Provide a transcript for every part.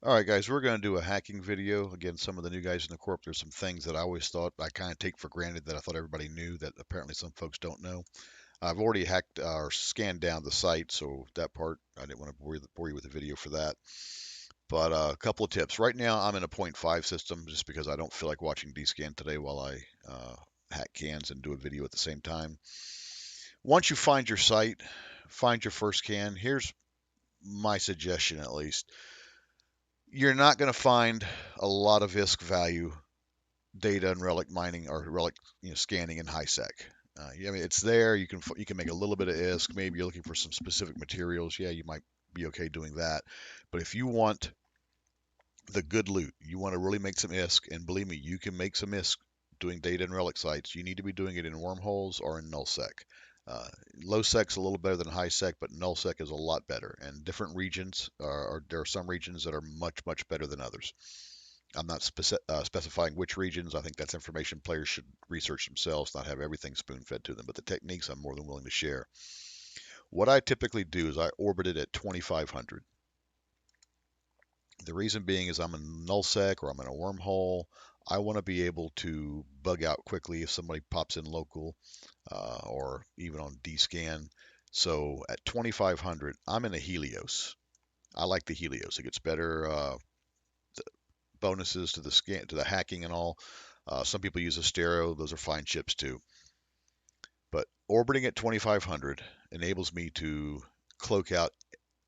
All right, guys, we're going to do a hacking video. Again, some of the new guys in the corp, there's some things that I always thought I kind of take for granted that I thought everybody knew that apparently some folks don't know. I've already hacked or scanned down the site, so that part, I didn't want to bore you with the video for that. But a couple of tips. Right now, I'm in a point 0.5 system just because I don't feel like watching DScan today while I hack cans and do a video at the same time. Once you find your site, find your first can, here's my suggestion at least. You're not going to find a lot of ISK value data and relic mining or relic scanning in high sec. Yeah, I mean it's there. You can make a little bit of ISK. Maybe you're looking for some specific materials. Yeah, you might be okay doing that. But if you want the good loot, you want to really make some ISK, and believe me, you can make some ISK doing data and relic sites. You need to be doing it in wormholes or in nullsec. Uh, Low sec's a little better than high sec, but nullsec is a lot better. And different regions there are some regions that are much better than others. I'm not specifying which regions. I think that's information players should research themselves, not have everything spoon fed to them. But the techniques I'm more than willing to share. What I typically do is I orbit it at 2500. The reason being is I'm in nullsec or I'm in a wormhole. I want to be able to bug out quickly if somebody pops in local or even on DScan. So at 2500, I'm in a Helios. I like the Helios. It gets better bonuses to the scan, to the hacking and all. Some people use a stereo; those are fine chips too. But orbiting at 2500 enables me to cloak out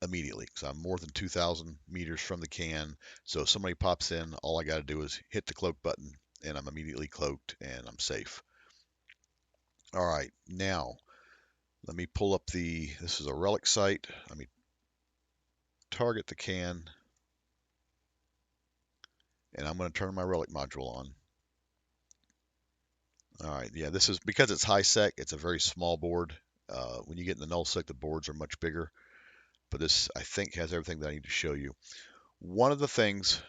immediately because I'm more than 2,000 meters from the can. So if somebody pops in, all I got to do is hit the cloak button, and I'm immediately cloaked and I'm safe. All right, now let me pull up the. This is a relic site. Let me target the can, and I'm going to turn my relic module on. All right, yeah, this is because it's high sec. It's a very small board. When you get in the null sec, the boards are much bigger. But this, I think, has everything that I need to show you. One of the things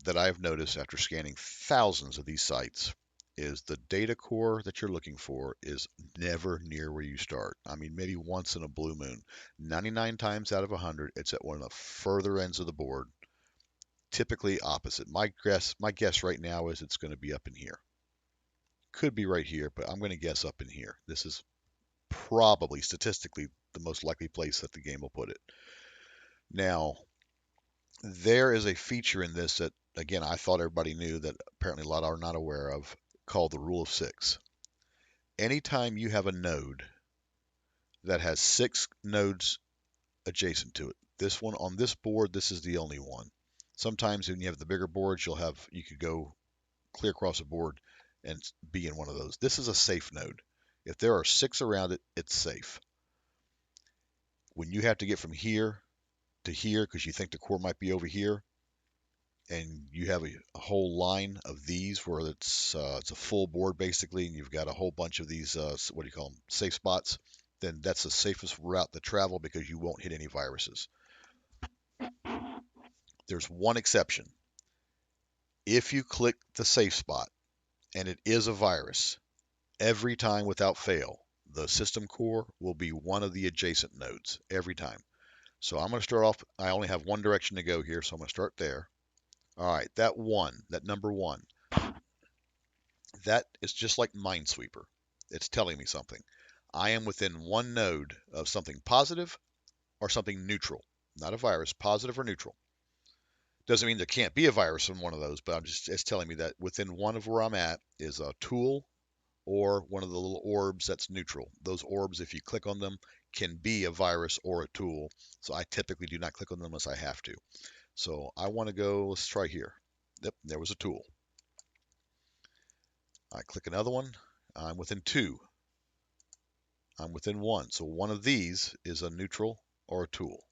that I've noticed after scanning thousands of these sites is the data core that you're looking for is never near where you start. I mean, maybe once in a blue moon. 99 times out of 100, it's at one of the further ends of the board, typically opposite. My guess right now is it's going to be up in here. Could be right here, but I'm going to guess up in here. This is probably statistically the most likely place that the game will put it. Now, there is a feature in this that, again, I thought everybody knew that apparently a lot are not aware of, called the rule of six. Anytime you have a node that has six nodes adjacent to it, this one on this board, this is the only one. Sometimes when you have the bigger boards, you could go clear across the board and be in one of those. This is a safe node. If there are six around it, it's safe. When you have to get from here to here because you think the core might be over here, and you have a whole line of these where it's a full board basically, and you've got a whole bunch of these what do you call them, safe spots, then that's the safest route to travel because you won't hit any viruses. There's one exception. If you click the safe spot and it is a virus, every time without fail, the system core will be one of the adjacent nodes every time. So I'm going to start off. I only have one direction to go here, so I'm going to start there. All right, that number one, that is just like Minesweeper. It's telling me something. I am within one node of something positive or something neutral. Not a virus, positive or neutral. Doesn't mean there can't be a virus in one of those, but it's telling me that within one of where I'm at is a tool or one of the little orbs that's neutral. Those orbs, if you click on them, can be a virus or a tool. So I typically do not click on them unless I have to. So I want to go, let's try here. Yep, there was a tool. I click another one. I'm within two. I'm within one. So one of these is a neutral or a tool.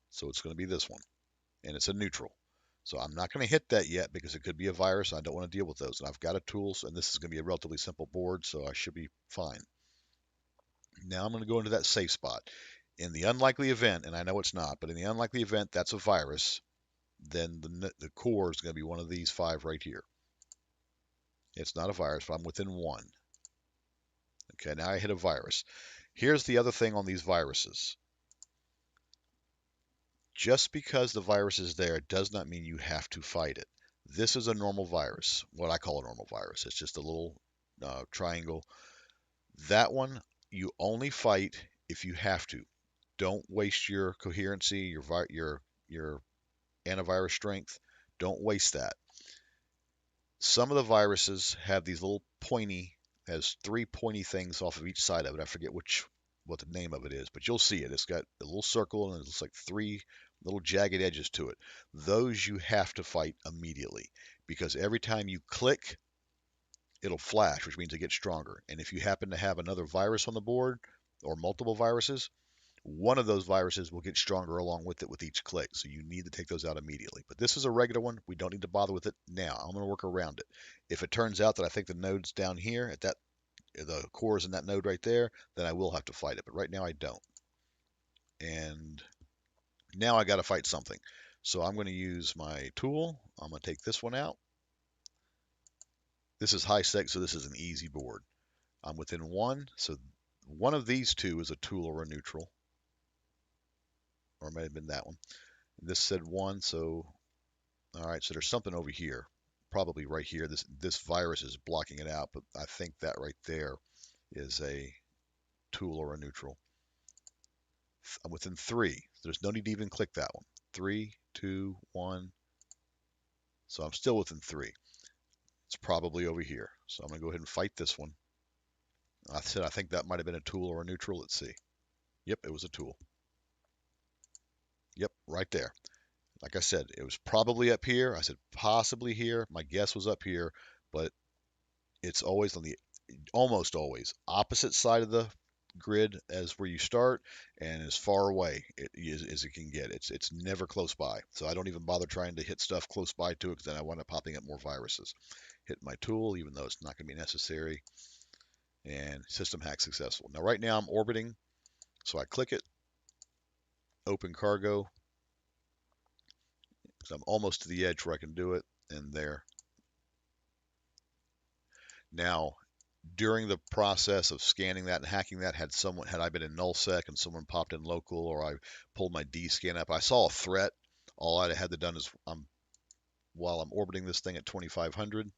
So it's going to be this one. And it's a neutral. So I'm not going to hit that yet because it could be a virus. I don't want to deal with those. And I've got a tools, and this is going to be a relatively simple board, so I should be fine. Now I'm going to go into that safe spot. In the unlikely event, and I know it's not, but in the unlikely event that's a virus, then the core is going to be one of these five right here. It's not a virus, but I'm within one. Okay, now I hit a virus. Here's the other thing on these viruses. Just because the virus is there does not mean you have to fight it. This is a normal virus, what I call a normal virus. It's just a little triangle. That one you only fight if you have to. Don't waste your coherency, your antivirus strength. Don't waste that. Some of the viruses have these little pointy, has three pointy things off of each side of it. I forget what the name of it is, but you'll see it. It's got a little circle and it's like three little jagged edges to it. Those you have to fight immediately because every time you click, it'll flash, which means it gets stronger. And if you happen to have another virus on the board or multiple viruses, one of those viruses will get stronger along with it with each click. So you need to take those out immediately. But this is a regular one. We don't need to bother with it now. I'm going to work around it. If it turns out that I think the node's down here at that, the core is in that node right there, then I will have to fight it. But right now I don't. And now I got to fight something. So I'm going to use my tool. I'm going to take this one out. This is high sec, so this is an easy board. I'm within one. So one of these two is a tool or a neutral. Or it may have been that one. This said one, so all right, so there's something over here, probably right here. This virus is blocking it out, but I think that right there is a tool or a neutral. I'm within three. There's no need to even click that one. 3, 2, 1. So I'm still within three. It's probably over here. So I'm gonna go ahead and fight this one. I said I think that might have been a tool or a neutral. Let's see. Yep, it was a tool. Yep, right there. Like I said, it was probably up here. I said possibly here. My guess was up here, but it's always on the almost always opposite side of the grid as where you start and as far away as it can get. It's never close by. So I don't even bother trying to hit stuff close by to it because then I wind up popping up more viruses. Hit my tool, even though it's not going to be necessary. And system hack successful. Now right now I'm orbiting. So I click it, open cargo. So I'm almost to the edge where I can do it. And there. Now during the process of scanning that and hacking that, had I been in nullsec and someone popped in local or I pulled my D scan up, I saw a threat. All I had to done is while I'm orbiting this thing at 2500,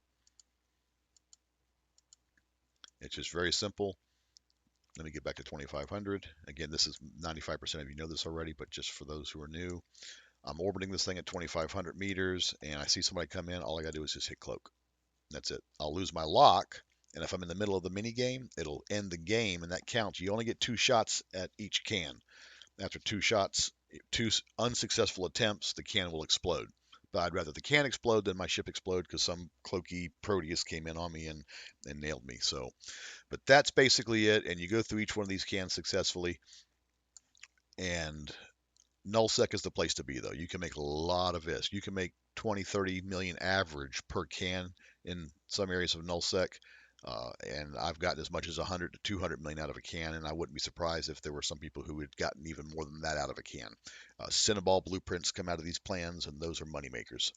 it's just very simple. Let me get back to 2500. Again, this is 95% of you know this already, but just for those who are new, I'm orbiting this thing at 2500 meters and I see somebody come in. All I got to do is just hit cloak. That's it. I'll lose my lock. And if I'm in the middle of the mini game, it'll end the game, and that counts. You only get 2 shots at each can. After 2 shots, 2 unsuccessful attempts, the can will explode. But I'd rather the can explode than my ship explode because some cloaky Proteus came in on me and nailed me. So, but that's basically it. And you go through each one of these cans successfully. And nullsec is the place to be, though. You can make a lot of this. You can make 20, 30 million average per can in some areas of nullsec. And I've gotten as much as 100 to 200 million out of a can, and I wouldn't be surprised if there were some people who had gotten even more than that out of a can. Cinnaball blueprints come out of these plans, and those are money makers.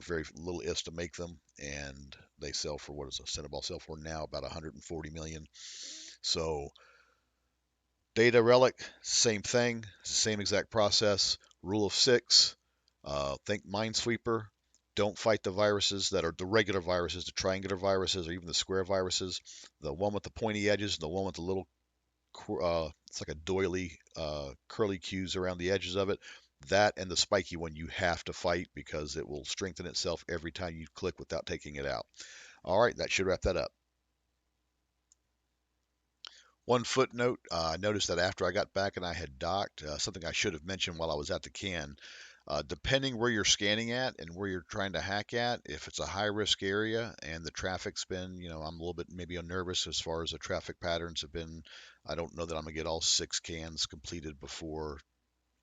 Very little is to make them, and they sell for, what does a Cinnaball sell for now? About 140 million. So Data Relic, same thing, same exact process. Rule of six, think Minesweeper. Don't fight the viruses that are the regular viruses, the triangular viruses, or even the square viruses. The one with the pointy edges, the one with the little, it's like a doily, curly cues around the edges of it. That and the spiky one you have to fight because it will strengthen itself every time you click without taking it out. All right, that should wrap that up. One footnote, I noticed that after I got back and I had docked, something I should have mentioned while I was at the can, depending where you're scanning at and where you're trying to hack at, if it's a high risk area and the traffic's been, I'm a little bit maybe nervous as far as the traffic patterns have been. I don't know that I'm gonna get all 6 cans completed before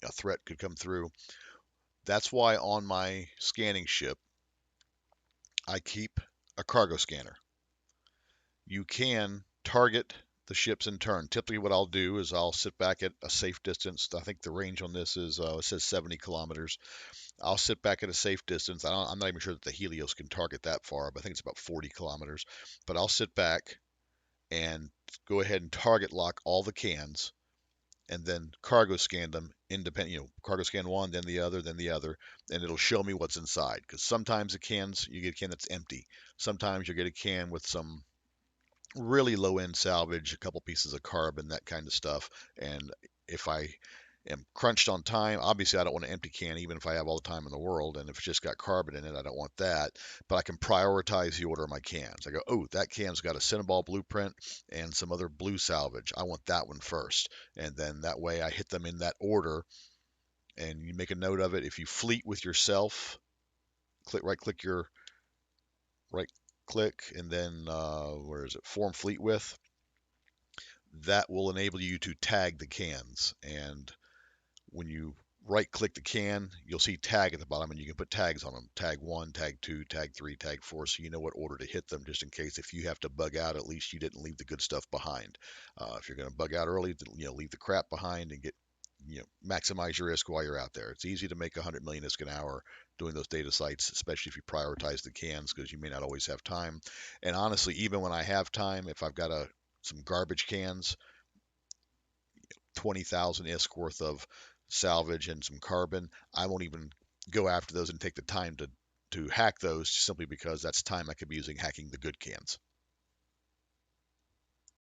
a threat could come through. That's why on my scanning ship, I keep a cargo scanner. You can target the ships in turn. Typically, what I'll do is I'll sit back at a safe distance. I think the range on this is, it says 70 kilometers. I'll sit back at a safe distance. I'm not even sure that the Helios can target that far, but I think it's about 40 kilometers. But I'll sit back and go ahead and target lock all the cans and then cargo scan them independent, cargo scan one, then the other, and it'll show me what's inside. Because sometimes the cans, you get a can that's empty. Sometimes you get a can with some really low end salvage, a couple pieces of carbon, that kind of stuff. And if I am crunched on time, obviously I don't want an empty can, even if I have all the time in the world. And if it's just got carbon in it, I don't want that. But I can prioritize the order of my cans. I go, oh, that can's got a Cinnaball blueprint and some other blue salvage. I want that one first. And then that way I hit them in that order. And you make a note of it. If you fleet with yourself, click your right click, and then where is it? Form fleet with. That will enable you to tag the cans. And when you right click the can, you'll see tag at the bottom, and you can put tags on them. Tag 1, tag 2, tag 3, tag 4, so you know what order to hit them, just in case if you have to bug out, at least you didn't leave the good stuff behind. If you're going to bug out early, leave the crap behind and maximize your ISK while you're out there. It's easy to make 100 million ISK an hour doing those data sites, especially if you prioritize the cans, because you may not always have time. And honestly, even when I have time, if I've got some garbage cans, 20,000 ISK worth of salvage and some carbon, I won't even go after those and take the time to hack those, simply because that's time I could be using hacking the good cans.